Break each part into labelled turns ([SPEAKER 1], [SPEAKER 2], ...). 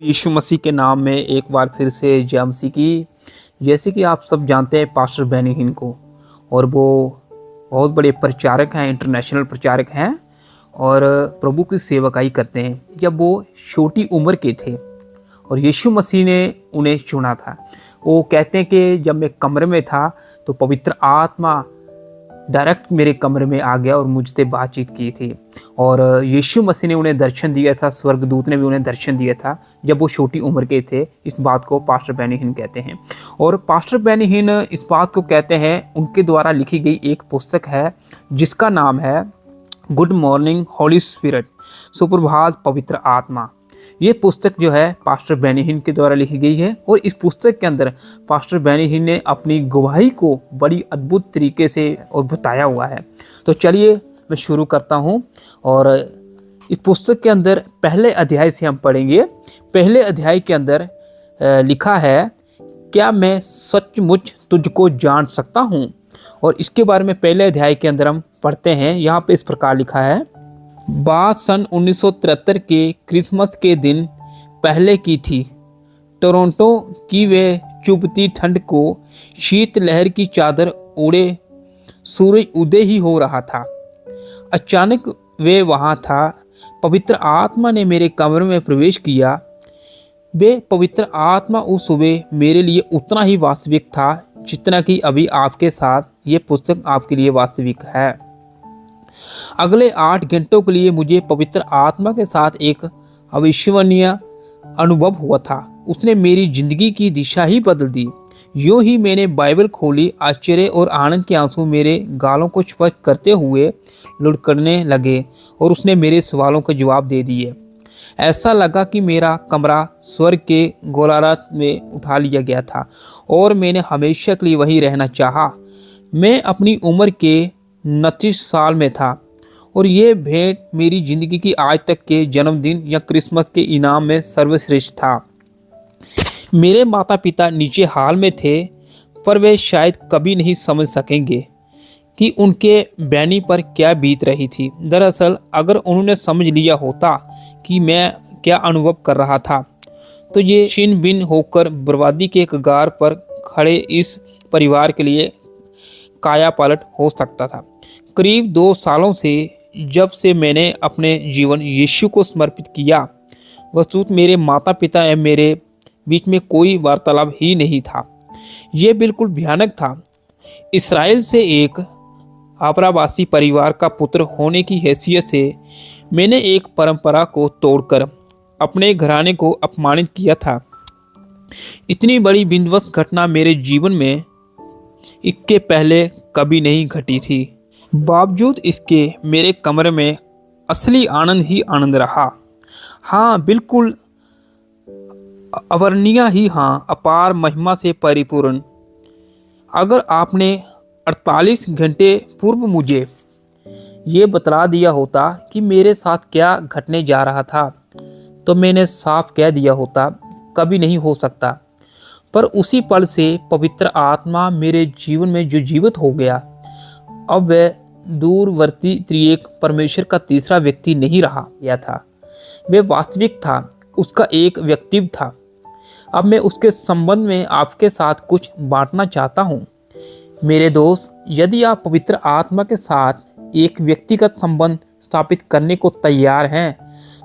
[SPEAKER 1] यीशु मसीह के नाम में एक बार फिर से जय मसीह की। जैसे कि आप सब जानते हैं पास्टर बेनी हिन को, और वो बहुत बड़े प्रचारक हैं, इंटरनेशनल प्रचारक हैं और प्रभु की सेवकाई करते हैं। जब वो छोटी उम्र के थे और यीशु मसीह ने उन्हें चुना था, वो कहते हैं कि जब मैं कमरे में था तो पवित्र आत्मा डायरेक्ट मेरे कमरे में आ गया और मुझसे बातचीत की थी। और यीशु मसीह ने उन्हें दर्शन दिया था, स्वर्गदूत ने भी उन्हें दर्शन दिया था जब वो छोटी उम्र के थे। इस बात को पास्टर बेनी हिन कहते हैं। और पास्टर बेनी हिन इस बात को कहते हैं, उनके द्वारा लिखी गई एक पुस्तक है जिसका नाम है गुड मॉर्निंग होली स्पिरिट, सुप्रभात पवित्र आत्मा। ये पुस्तक जो है पास्टर बेनी हिन के द्वारा लिखी गई है। और इस पुस्तक के अंदर पास्टर बेनी हिन ने अपनी गवाही को बड़ी अद्भुत तरीके से और बताया हुआ है। तो चलिए मैं शुरू करता हूँ। और इस पुस्तक के अंदर पहले अध्याय से हम पढ़ेंगे। पहले अध्याय के अंदर लिखा है, क्या मैं सचमुच तुझको जान सकता हूँ। और इसके बारे में पहले अध्याय के अंदर हम पढ़ते हैं। यहाँ पे इस प्रकार लिखा है, बात सन 1973 के क्रिसमस के दिन पहले की थी। टोरंटो की वे चुभती ठंड को शीत लहर की चादर ओढ़े सूरज उदय ही हो रहा था। अचानक वे वहाँ था। पवित्र आत्मा ने मेरे कमरे में प्रवेश किया। वे पवित्र आत्मा उस सुबह मेरे लिए उतना ही वास्तविक था जितना कि अभी आपके साथ ये पुस्तक आपके लिए वास्तविक है। अगले 8 घंटों के लिए मुझे पवित्र आत्मा के साथ एक अविश्वसनीय अनुभव हुआ था। उसने मेरी जिंदगी की दिशा ही बदल दी। यूं ही मैंने बाइबल खोली, आश्चर्य और आनंद के आंसू मेरे गालों को स्पर्श करते हुए लुढ़कने लगे और उसने मेरे सवालों के जवाब दे दिए। ऐसा लगा कि मेरा कमरा स्वर्ग के गोलार्ध में उठा लिया गया था और मैंने हमेशा के लिए वहीं रहना चाहा। मैं अपनी उम्र के 29 साल में था और ये भेंट मेरी ज़िंदगी की आज तक के जन्मदिन या क्रिसमस के इनाम में सर्वश्रेष्ठ था। मेरे माता पिता नीचे हाल में थे, पर वे शायद कभी नहीं समझ सकेंगे कि उनके बैनी पर क्या बीत रही थी। दरअसल अगर उन्होंने समझ लिया होता कि मैं क्या अनुभव कर रहा था, तो ये छिन भिन होकर बर्बादी के कगार पर खड़े इस परिवार के लिए काया पलट हो सकता था। करीब 2 सालों से जब से मैंने अपने जीवन यीशु को समर्पित किया, वस्तुतः मेरे माता पिता एवं मेरे बीच में कोई वार्तालाप ही नहीं था। ये बिल्कुल भयानक था। इस्राएल से एक आप्रवासी परिवार का पुत्र होने की हैसियत से मैंने एक परंपरा को तोड़कर अपने घराने को अपमानित किया था। इतनी बड़ी विध्वंसक घटना मेरे जीवन में इसके पहले कभी नहीं घटी थी। बावजूद इसके मेरे कमरे में असली आनंद ही आनंद रहा। हाँ, बिल्कुल अवर्णनीय ही, हाँ, अपार महिमा से परिपूर्ण। अगर आपने 48 घंटे पूर्व मुझे ये बतला दिया होता कि मेरे साथ क्या घटने जा रहा था, तो मैंने साफ कह दिया होता, कभी नहीं हो सकता। पर उसी पल से पवित्र आत्मा मेरे जीवन में जो जीवित हो गया, अब वह दूरवर्ती त्रिएक परमेश्वर का तीसरा व्यक्ति नहीं रहा गया था। वह वास्तविक था, उसका एक व्यक्तित्व था। अब मैं उसके संबंध में आपके साथ कुछ बांटना चाहता हूँ। मेरे दोस्त, यदि आप पवित्र आत्मा के साथ एक व्यक्तिगत संबंध स्थापित करने को तैयार हैं,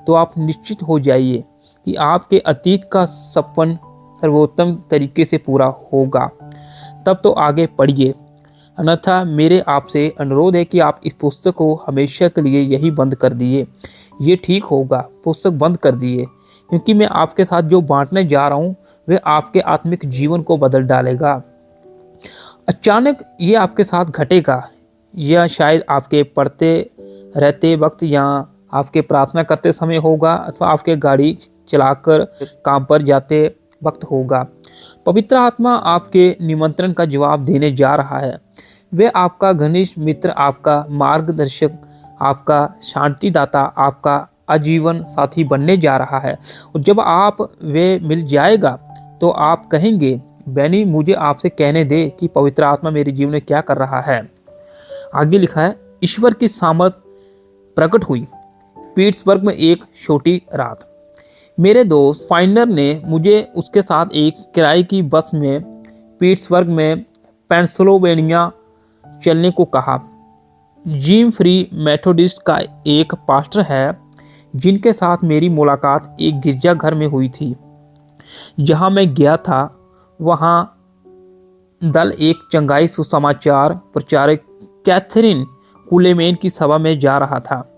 [SPEAKER 1] तो आप निश्चित हो जाइए कि आपके अतीत का सपन सर्वोत्तम तरीके से पूरा होगा। तब तो आगे पढ़िए, अन्यथा मेरे आपसे अनुरोध है कि आप इस पुस्तक को हमेशा के लिए यही बंद कर दिए। ये ठीक होगा, पुस्तक बंद कर दिए, क्योंकि मैं आपके साथ जो बांटने जा रहा हूँ वह आपके आत्मिक जीवन को बदल डालेगा। अचानक ये आपके साथ घटेगा, या शायद आपके पढ़ते रहते वक्त, या आपके प्रार्थना करते समय होगा, अथवा आपके गाड़ी चलाकर काम पर जाते वक्त होगा। पवित्र आत्मा आपके निमंत्रण का जवाब देने जा रहा है। वह आपका घनिष्ठ मित्र, आपका मार्गदर्शक, आपका शांतिदाता, आपका आजीवन साथी बनने जा रहा है। और जब आप वे मिल जाएगा तो आप कहेंगे, बेनी, मुझे आपसे कहने दे कि पवित्र आत्मा मेरे जीवन में क्या कर रहा है। आगे लिखा है, ईश्वर की सामर्थ प्रकट हुई। पीट्सबर्ग में एक छोटी रात। मेरे दोस्त फाइनर ने मुझे उसके साथ एक किराए की बस में पीट्सबर्ग में पेंसिल्वेनिया चलने को कहा। जिम फ्री मेथोडिस्ट का एक पास्टर है जिनके साथ मेरी मुलाकात एक गिरजाघर में हुई थी। जहां मैं गया था वहां दल एक चंगाई सुसमाचार प्रचारक कैथरीन कुलेमैन की सभा में जा रहा था।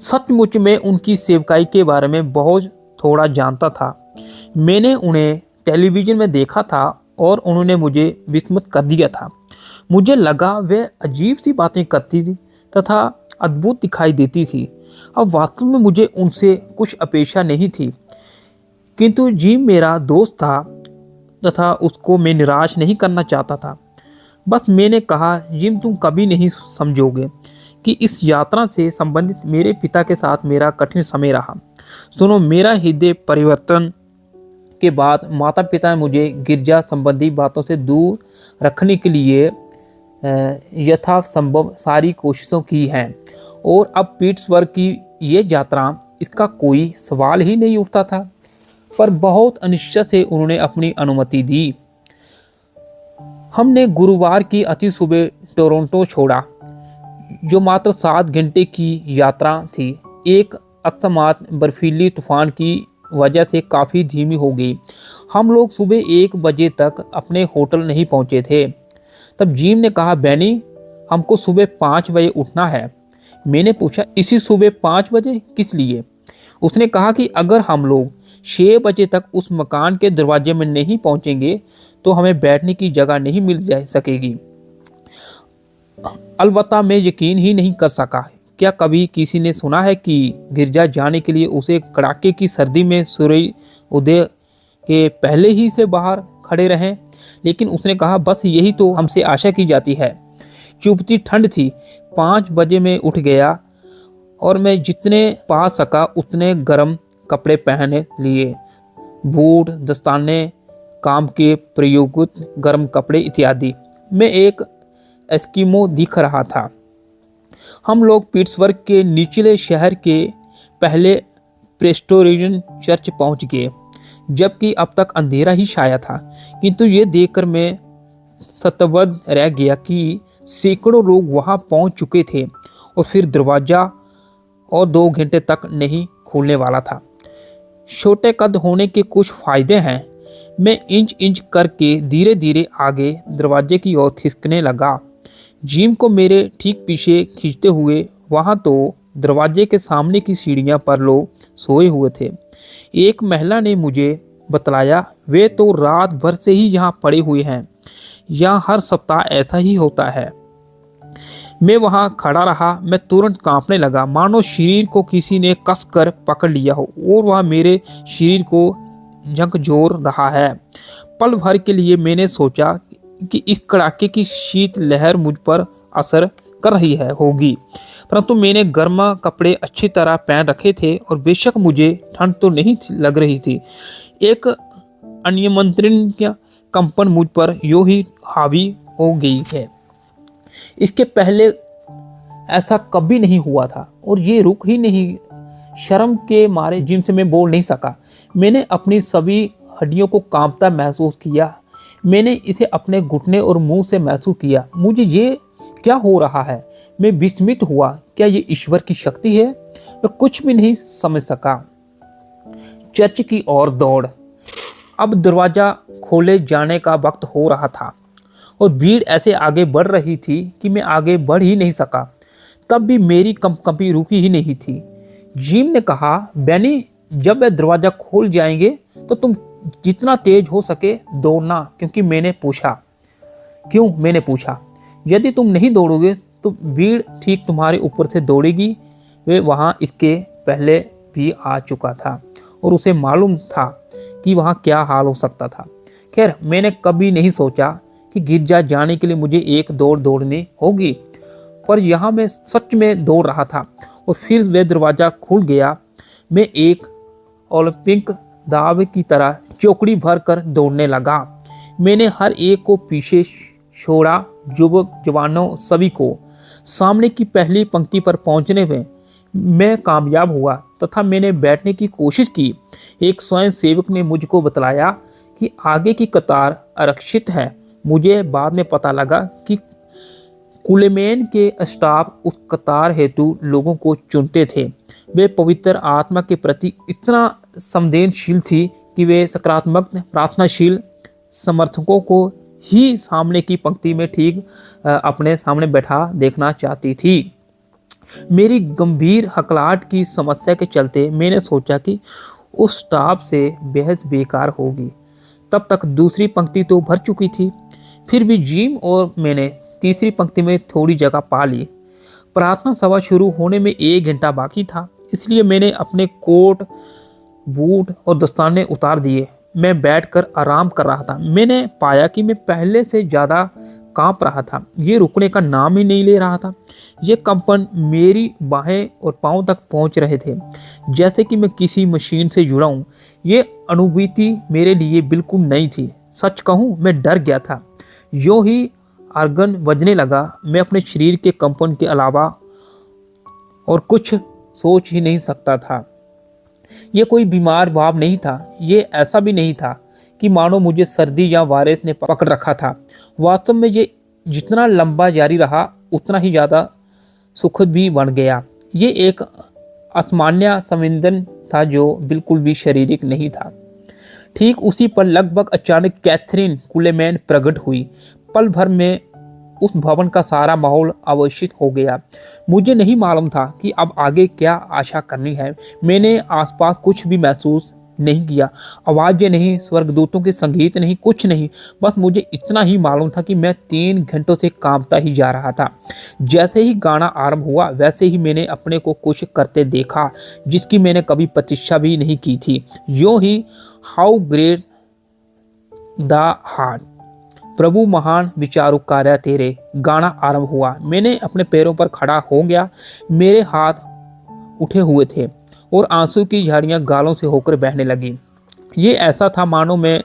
[SPEAKER 1] सचमुच में उनकी सेवकाई के बारे में बहुत थोड़ा जानता था। मैंने उन्हें टेलीविज़न में देखा था और उन्होंने मुझे विस्मित कर दिया था। मुझे लगा वे अजीब सी बातें करती थी तथा अद्भुत दिखाई देती थी। अब वास्तव में मुझे उनसे कुछ अपेक्षा नहीं थी, किंतु जिम मेरा दोस्त था तथा उसको मैं निराश नहीं करना चाहता था। बस मैंने कहा, जिम तुम कभी नहीं समझोगे कि इस यात्रा से संबंधित मेरे पिता के साथ मेरा कठिन समय रहा। सुनो, मेरा हृदय परिवर्तन के बाद माता पिता ने मुझे गिरजा संबंधी बातों से दूर रखने के लिए यथासंभव सारी कोशिशों की हैं और अब पीट्सबर्ग की ये यात्रा इसका कोई सवाल ही नहीं उठता था। पर बहुत अनिश्चित से उन्होंने अपनी अनुमति दी। हमने गुरुवार की अति सुबह टोरंटो छोड़ा, जो मात्र 7 घंटे की यात्रा थी। एक अकस्मात बर्फीली तूफान की वजह से काफ़ी धीमी हो गई। हम लोग सुबह 1 बजे तक अपने होटल नहीं पहुंचे थे। तब जिम ने कहा, बैनी, हमको सुबह 5 बजे उठना है। मैंने पूछा, इसी सुबह 5 बजे किस लिए? उसने कहा कि अगर हम लोग 6 बजे तक उस मकान के दरवाजे में नहीं पहुंचेंगे तो हमें बैठने की जगह नहीं मिल जा सकेगी। अलबत्ता मैं यकीन ही नहीं कर सका। क्या कभी किसी ने सुना है कि गिरजा जाने के लिए उसे कड़ाके की सर्दी में सूर्य उदय के पहले ही से बाहर खड़े रहें? लेकिन उसने कहा, बस यही तो हमसे आशा की जाती है। चुभती ठंड थी। 5 बजे में उठ गया और मैं जितने पा सका उतने गर्म कपड़े पहन लिए। बूट, दस्ताने, काम के प्रयोगित गर्म कपड़े इत्यादि। मैं एक एस्किमो दिख रहा था। हम लोग पीट्सबर्ग के निचले शहर के पहले प्रेस्टोरियन चर्च पहुंच गए, जबकि अब तक अंधेरा ही छाया था। किंतु ये देखकर मैं स्तब्ध रह गया कि सैकड़ों लोग वहां पहुंच चुके थे और फिर दरवाज़ा और 2 घंटे तक नहीं खुलने वाला था। छोटे कद होने के कुछ फ़ायदे हैं। मैं इंच इंच करके धीरे धीरे आगे दरवाजे की ओर खिसकने लगा। जिम को मेरे ठीक पीछे खींचते हुए वहाँ तो दरवाजे के सामने की सीढ़ियाँ पर लोग सोए हुए थे। एक महिला ने मुझे बतलाया, वे तो रात भर से ही यहाँ पड़े हुए हैं। यहाँ हर सप्ताह ऐसा ही होता है। मैं वहाँ खड़ा रहा। मैं तुरंत कांपने लगा, मानो शरीर को किसी ने कसकर पकड़ लिया हो और वह मेरे शरीर को झकझोर रहा है। पल भर के लिए मैंने सोचा कि इस कड़ाके की शीत लहर मुझ पर असर कर रही है होगी, परंतु मैंने गर्म कपड़े अच्छी तरह पहन रखे थे और बेशक मुझे ठंड तो नहीं लग रही थी। एक अनियंत्रणीय कंपन मुझ पर यूं ही हावी हो गई है। इसके पहले ऐसा कभी नहीं हुआ था और ये रुक ही नहीं। शर्म के मारे जिम से मैं बोल नहीं सका। मैंने अपनी सभी हड्डियों को कांपता महसूस किया। मैंने इसे अपने घुटने और मुंह से महसूस किया। मुझे ये क्या हो रहा है? मैं विस्मित हुआ। क्या ये ईश्वर की शक्ति है? मैं कुछ भी नहीं समझ सका। चर्च की ओर दौड़। अब दरवाज़ा खोले जाने का वक्त हो रहा था और भीड़ ऐसे आगे बढ़ रही थी कि मैं आगे बढ़ ही नहीं सका। तब भी मेरी कंपी रुकी ही नहीं थी। जिम ने कहा, बैनी, जब वह दरवाज़ा खोल जाएंगे तो तुम जितना तेज हो सके दौड़ना। मैंने पूछा, यदि तुम नहीं दौड़ोगे तो भीड़ ठीक तुम्हारे ऊपर से दौड़ेगी। वे वहाँ इसके पहले भी आ चुका था और उसे मालूम था कि वहाँ क्या हाल हो सकता था। खैर, मैंने कभी नहीं सोचा कि गिरजा जाने के लिए मुझे एक दौड़ दौड़नी होगी, पर यहाँ मैं सच में दौड़ रहा था और फिर वह दरवाज़ा खुल गया। मैं एक ओलंपिक दाव की तरह चौकड़ी भर कर दौड़ने लगा। मैंने हर एक को पीछे छोड़ा, युवक जवानों सभी को। सामने की पहली पंक्ति पर पहुंचने में मैं कामयाब हुआ। तथा मैंने बैठने की कोशिश की। एक स्वयं सेवक ने मुझको बतलाया कि आगे की कतार आरक्षित है। मुझे बाद में पता लगा कि कुलेमेन के स्टाफ उस कतार हेतु लोगों को चुनते थे। वे पवित्र आत्मा के प्रति इतना संवेदनशील थी कि वे सकारात्मक प्रार्थनाशील समर्थकों को ही सामने की पंक्ति में ठीक अपने सामने बैठा देखना चाहती थी। मेरी गंभीर हकलाहट की समस्या के चलते मैंने सोचा कि उस स्टाफ से बहस बेकार होगी। तब तक दूसरी पंक्ति तो भर चुकी थी। फिर भी जिम और मैंने तीसरी पंक्ति में थोड़ी जगह पा ली। प्रार्थना सभा शुरू होने में 1 घंटा बाकी था, इसलिए मैंने अपने कोट, बूट और दस्ताने उतार दिए। मैं बैठकर आराम कर रहा था। मैंने पाया कि मैं पहले से ज़्यादा कांप रहा था। ये रुकने का नाम ही नहीं ले रहा था। ये कंपन मेरी बाहें और पांव तक पहुंच रहे थे, जैसे कि मैं किसी मशीन से जुड़ा हूं। ये अनुभूति मेरे लिए बिल्कुल नई थी। सच कहूं, मैं डर गया था। यूं ही आर्गन बजने लगा। मैं अपने शरीर के कंपन के अलावा और कुछ सोच ही नहीं सकता था। यह कोई बीमार भाव नहीं था। ये ऐसा भी नहीं था कि मानो मुझे सर्दी या वायरस ने पकड़ रखा था। वास्तव में ये जितना लंबा जारी रहा उतना ही ज़्यादा सुखद भी बन गया। ये एक असामान्य संवेदन था जो बिल्कुल भी शारीरिक नहीं था। ठीक उसी पर लगभग अचानक कैथरीन कुलेमैन प्रकट हुई। पल भर में उस भवन का सारा माहौल अवशोषित हो गया। मुझे नहीं मालूम था कि अब आगे क्या आशा करनी है। मैंने आसपास कुछ भी महसूस नहीं किया। आवाज़ें नहीं, स्वर्गदूतों के संगीत नहीं, कुछ नहीं। बस मुझे इतना ही मालूम था कि मैं 3 घंटों से कांपता ही जा रहा था। जैसे ही गाना आरंभ हुआ वैसे ही मैंने अपने को कुछ करते देखा जिसकी मैंने कभी प्रतीक्षा भी नहीं की थी। यूं ही हाउ ग्रेट द हार्ट, प्रभु महान विचारों कार्य तेरे, गाना आरंभ हुआ। मैंने अपने पैरों पर खड़ा हो गया। मेरे हाथ उठे हुए थे और आंसू की झाड़ियाँ गालों से होकर बहने लगी। ये ऐसा था मानो मैं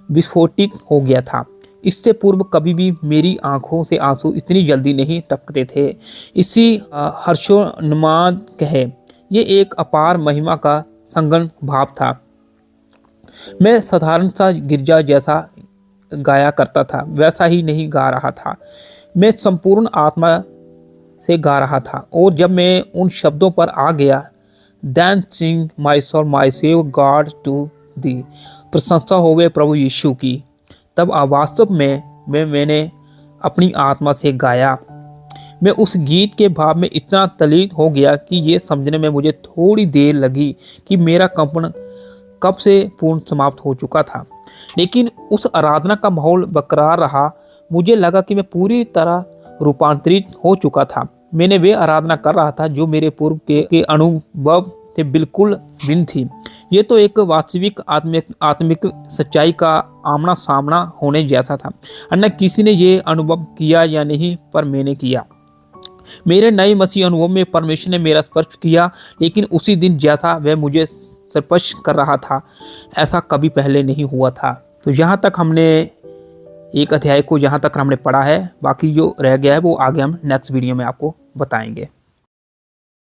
[SPEAKER 1] विस्फोटित हो गया था। इससे पूर्व कभी भी मेरी आंखों से आंसू इतनी जल्दी नहीं टपकते थे। इसी हर्षोन्माद कहे, ये एक अपार महिमा का संगन भाव था। मैं साधारण सा गिरजा जैसा गाया करता था वैसा ही नहीं गा रहा था। मैं संपूर्ण आत्मा से गा रहा था। और जब मैं उन शब्दों पर आ गया, Then sing my soul, my save God to thee, प्रशंसा होवे प्रभु यीशु की, तब वास्तव में मैंने अपनी आत्मा से गाया। मैं उस गीत के भाव में इतना तल्लीन हो गया कि ये समझने में मुझे थोड़ी देर लगी कि मेरा कंपन कब से पूर्ण समाप्त हो चुका था। लेकिन उस आराधना का माहौल बरकरार रहा। मुझे लगा कि मैं पूरी तरह रूपांतरित हो चुका था। मैंने वे आराधना कर रहा था जो मेरे पूर्व के अनुभव से बिल्कुल भिन्न थी। ये तो एक वास्तविक आत्मिक सच्चाई का आमना सामना होने जैसा था। अन्य किसी ने ये अनुभव किया या नहीं, पर मैंने किया। मेरे नए मसीह अनुभव में परमेश्वर ने मेरा स्पर्श किया, लेकिन उसी दिन जैसा वह मुझे स्पर्श कर रहा था ऐसा कभी पहले नहीं हुआ था। तो यहाँ तक हमने एक अध्याय को यहाँ तक हमने पढ़ा है। बाकी जो रह गया है वो आगे हम नेक्स्ट वीडियो में आपको बताएंगे।